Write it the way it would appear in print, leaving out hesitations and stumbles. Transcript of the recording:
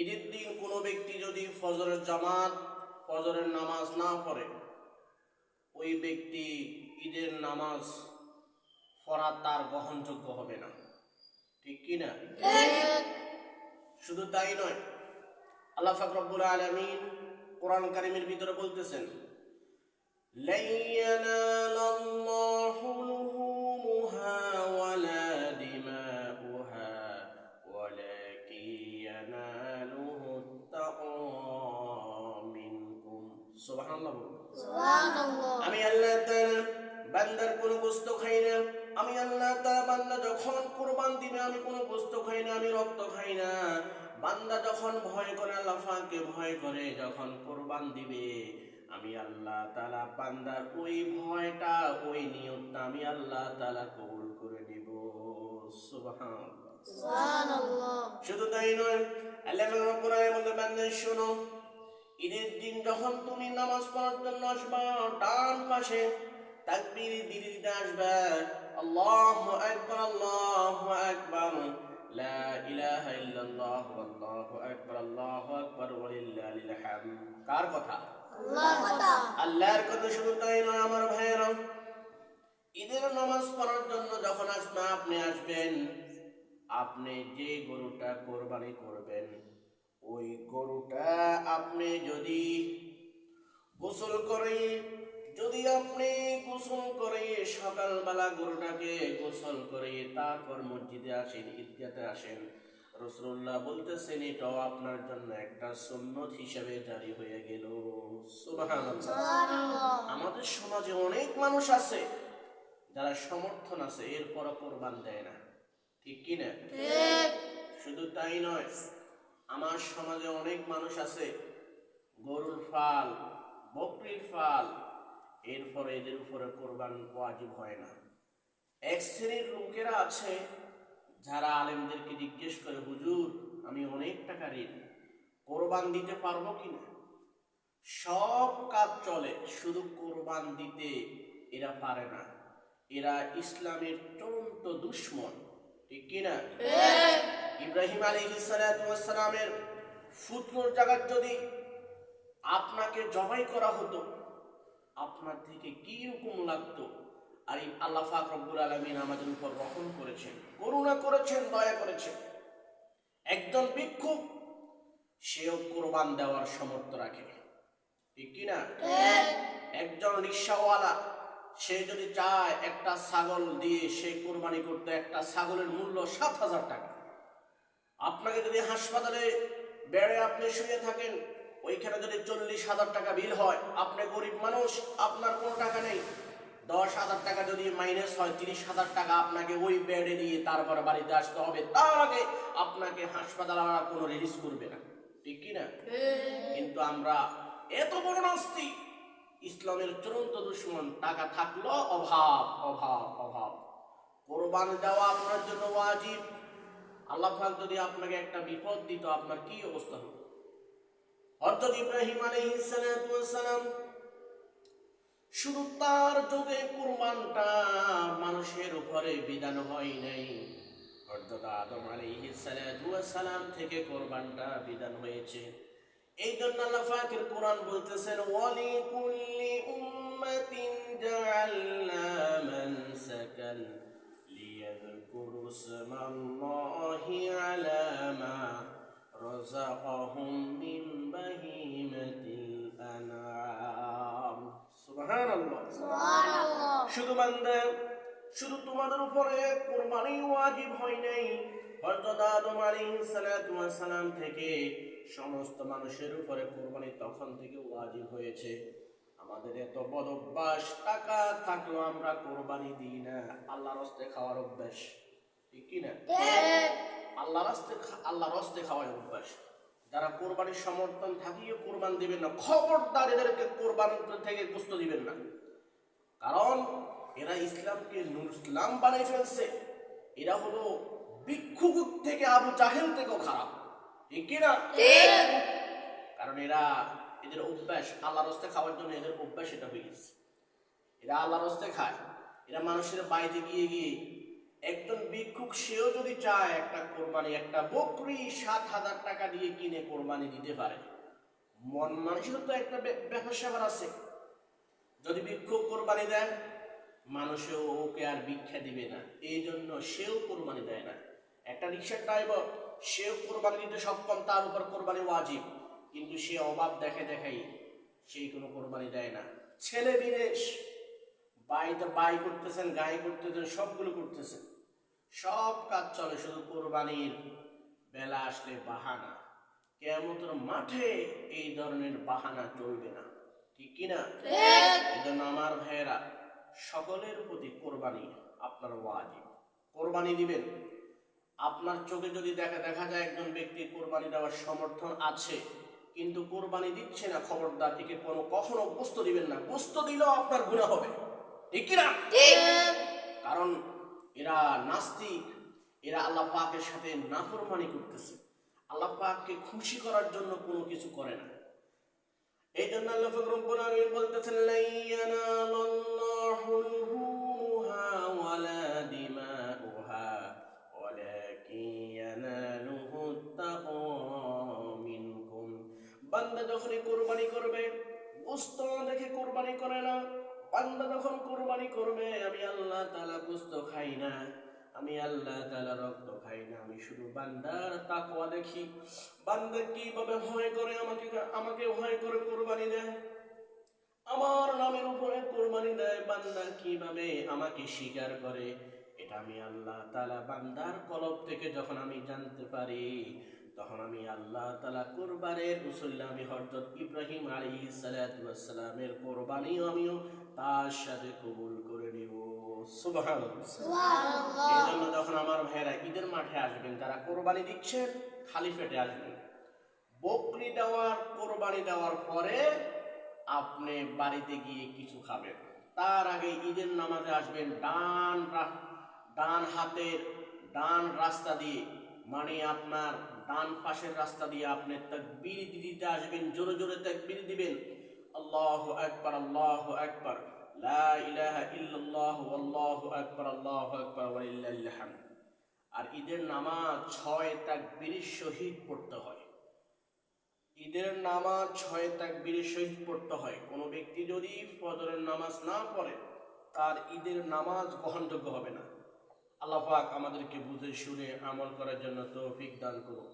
ঈদের দিন কোনো ব্যক্তি যদি ফজরের জামাত ফজরের নামাজ না পড়ে, ওই ব্যক্তি ঈদের নামাজ পড়া তার গ্রহণযোগ্য হবে না। ঠিক কি না? শুধু তাই নয়, আল্লাহ পাক রব্বুল আলামিন কোরআন কারীমের ভিতরে বলতেছেন, লা ইয়ানালাল্লাহু লুহুমুহা ওয়ালা দিমাউহা ওয়ালাকিন ইয়ানালুহুত তাকওয়া মিনকুম। সুবহানাল্লাহ। সুবহানাল্লাহ। আমি আল্লাহ তাআলা বান্দার কোনো গোশত খাই না। আমি আল্লাহ তাআলা বান্দা যখন কুরবান দিবে আমি কোনো গোশত খাই না, আমি রক্ত খাই না। বান্দা যখন ভয় করে, আল্লাহ পাককে ভয় করে যখন কুরবান দিবে, আমি আল্লাহ তাআলা বান্দার ওই ভয়টা, ওই নিয়তটা আমি আল্লাহ তাআলা কবুল করে নিব। সুবহানাল্লাহ, সুবহানাল্লাহ। শুধু তাই নয়, আল্লাহ রাব্বুল আলামিন বলেন, বান্দা শোনো, ঈদের দিন যখন তুমি নামাজ পড়ার জন্য আসবা, ডান পাশে তাকবীর দিতে আসবা, আল্লাহু আকবার, আল্লাহু আকবার, লা ইলাহা ইল্লাল্লাহ, আল্লাহু আকবার, আল্লাহু আকবার, ওয়ালিল্লাহিল হামদ। কার কথা? আল্লাহর কথা। আল্লাহর কথা। শুধু তাই নয় আমার ভাইয়েরা, ঈদের নামাজ পড়ার জন্য যখন আপনি আসবেন, আপনি যে গরুটা কোরবানি করবেন, ওই গরুটা আপনি যদি গোসল করে, সকালবেলা গরুটাকে গোসল করে তারপর মসজিদে আসেন, ঈদগাতে আসেন, রাসূলুল্লাহ বলতেছেন এটাও আপনার জন্য একটা সুন্নত হিসেবে জারি হয়ে গেল। সুবহানাল্লাহ। আমাদের সমাজে অনেক মানুষ আছে যারা সমর্থন আছে, এরপরও কোরবান দেয় না। ঠিক কি না? ঠিক। শুধু তাই নয়, আমার সমাজে অনেক মানুষ আছে গরুর ফাল, বকরির ফাল, এরপরে এদের উপরে কোরবান ওয়াজিব হয় না। এক শ্রেণীর লোকেরা আছে যারা আলেমদেরকে জিজ্ঞেস করে, হুজুর আমি অনেক টাকা ঋণ, কোরবান দিতে পারবো কিনা? সব কাজ চলে, শুধু কোরবান দিতে এরা পারে না। এরা ইসলামের চূড়ান্ত দুশমন। ঠিক কিনা? ইব্রাহিম আলাইহিস সালামের পুত্রর জায়গায় যদি আপনাকে জবাই করা হতো, আপনার থেকে কি রকম লাগতো? আর আল্লাহ পাক রব্বুল আলামিন আমাদের উপর রহম করেছেন, করুণা করেছেন, দয়া করেছেন। একজন ভিক্ষুক সেও কোরবান দেওয়ার সামর্থ্য রাখে। ঠিক কিনা? একজন রিকশাওয়ালা সে যদি চায় একটা ছাগল দিয়ে সে কোরবানি করতে, একটা ছাগলের মূল্য ৭,০০০ টাকা। আপনাকে যদি হাসপাতালে বেড়ে আপনি শুয়ে থাকেন, ওইখানে যদি ৪০,০০০ টাকা বিল হয়, আপনি গরিব মানুষ, আপনার কোনো টাকা নেই, ১০,০০০ টাকা যদি মাইনাস হয়, ৩০,০০০ টাকা আপনাকে ওই বেডে দিয়ে তারপরে বাড়িতে আসতে হবে। তার আগে আপনাকে হাসপাতাল কোনো রিলিজ করবে না। ঠিক কিনা? কিন্তু আমরা এত বড় নাস্তিক, ইসলামের চূড়ান্ত দুশমন, টাকা থাকলো অভাব, অভাব, অভাব। কোরবানি দেওয়া আপনার জন্য ওয়াজিব। আল্লাহ পাক যদি আপনাকে একটা বিপদ দিত, আপনার কি অবস্থা হতো? হযরত ইব্রাহিম আলাইহিস সালাম শুধু তার যুগে কুরবানটা মানুষের উপরে বিধান হয় নাই, হযরত আদম আলাইহিস সালাম থেকে কুরবানটা বিধান হয়েছে। এই জন্য আল্লাহ পাকের কোরআন বলতেছেন, ওয়ালি কুল্লি উম্মাতিন জাআলনা মানসাকান লিয়াযকুরু ইসমাল্লাহি আলা মা রাযাকাহুম মিন বাহিমাতিল আনআম। সুবহানাল্লাহ, সুবহানাল্লাহ। শুধু বান্দা, শুধু তোমাদের উপরে কুরবানি ওয়াজিব হয় নাই, হযরত আদম আলাইহিস সালাম থেকে সমস্ত মানুষের উপরে কুরবানি তখন থেকে ওয়াজিব হয়েছে। আমাদের এত বড় অভ্যাস, টাকা থাকলেও আমরা কুরবানি দিই না। আল্লাহর হস্তে খাওয়ার অভ্যাস। ঠিক কি না? আল্লাহর হস্তে খাওয়ার অভ্যাস। যারা কুরবানির সমর্থন থাকিও কুরবান দিবেন না, খবরদার এদেরকে কুরবান থেকে গোশত দিবেন না। কারণ এরা ইসলামকে নুরইসলাম বানাই ফেলছে। এরা হলো ভিক্ষুক থেকে আবু জাহেল থেকেও খারাপ। ঠিক কি না? কারণ এদের অভ্যাস আল্লাহর হস্তে খাওয়ার জন্য, এদের অভ্যাস এটা হয়ে গেছে। এরা আল্লাহর হস্তে খায়। এরা মানুষের বাড়িতে গিয়ে গিয়ে একজন ভিক্ষুক সেও যদি চায় একটা কোরবানি, একটা বকরি 7,000 টাকা দিয়ে কিনে কোরবানি দিতে পারে। মন মানুষের তো একটা ব্যাপার স্যাপার আছে। যদি ভিক্ষুক কোরবানি দেয়, মানুষেও ওকে আর ভিক্ষা দিবে না, এই জন্য সেও কোরবানি দেয় না। একটা রিক্সার ড্রাইভার, সেও কোরবানি দিতে সক্ষম, তার উপর কোরবানি ওয়াজিব, কিন্তু সে অভাব দেখাই সেই কোনো কোরবানি দেয় না। ছেলে বিদেশ, বাড়িতে বাই করতেছেন, গায়ে করতেছেন, সবগুলো করতেছেন, সব কাজ চলে, শুধু কোরবানির বেলা আসলে বাহানা। কিয়ামতের মাঠে এই ধরনের বাহানা চলবে না, ঠিক কিনা? এই জন্য আমার ভাইয়েরা, সকলের প্রতি কোরবানি আপনার ওয়াজিব। কোরবানি দিবেন। আপনার চোখে যদি দেখা যায় একজন ব্যক্তি কোরবানি দেওয়ার সমর্থন আছে কিন্তু কোরবানি দিচ্ছে না, খবরদার একে কখনো গোস্ত দিবেন না। গোস্ত দিলেও আপনার গুনাহ হবে, ঠিক কিনা? কারণ এরা নাস্তিক, এরা আল্লাহ পাকের সাথে নাফরমানি করতেছে, আল্লাহ পাককে খুশি করার জন্য কোনো কিছু করে না। এই জন্য আল্লাহ পাক রব্বুল আলামিন বলতেছেন, লা ইয়ানালুল্লাহু লুহুমুহা ওয়ালা দিমাউহা ওয়ালাকিন ইয়ানালুহুত তাকওয়া মিনকুম। বান্দা যখন কোরবানি করবে, গোশত দেখে কোরবানি করে না। বান্দা যখন কোরবানি করবে, আমি আল্লাহ তাআলা গোশত খাই না, আমি আল্লাহ তাআলা রক্ত খাই না, আমি শুধু বান্দার তাকওয়া দেখি। বান্দা কিভাবে ভয় করে আমাকে ভয় করে কোরবানি দেয়, আমার নামের উপরে কোরবানি দেয়। বান্দা কিভাবে আমাকে স্বীকার করে, এটা আমি আল্লাহ তাআলা বান্দার কলব থেকে যখন আমি জানতে পারি, তখন আমি আল্লাহ তাআলা কুরবানের উসুল্লাহ, আমি হযরত ইব্রাহিম আলাইহিস সালাতু ওয়াস সালামের কোরবানিও আমিও তার সাথে কবুল করে নিব। সুবহানাল্লাহ, সুবহানাল্লাহ। এই জন্য যখন আমার ভাইয়েরা ঈদের মাঠে আসবেন, যারা কোরবানি দিচ্ছেন, খালি পেটে আসবেন। বকরি দেওয়ার, কোরবানি দেওয়ার পরে আপনি বাড়িতে গিয়ে কিছু খাবেন। তার আগে ঈদের নামাজে আসবেন, ডান হাতের ডান রাস্তা দিয়ে, মানে আপনার ডান পাশের রাস্তা দিয়ে আপনি তাকবীর দিতে আসবেন, জোরে জোরে তাকবীর দিবেন, আল্লাহু আকবার, আল্লাহু আকবার, লা ইলাহা ইল্লাল্লাহু আল্লাহু আকবার, আল্লাহু আকবার ওয়া লিল্লাহিল হামদ। আর ঈদের নামাজ 6 তাকবীরের সহিত পড়তে হয়। ঈদের নামাজ 6 তাকবীরের সহিত পড়তে হয়। কোনো ব্যক্তি যদি ফজরের নামাজ না পড়ে, তার ঈদের নামাজ গ্রহণযোগ্য হবে না। আল্লাহ পাক আমাদেরকে বুঝে শুনে আমল করার জন্য তৌফিক দান করুন।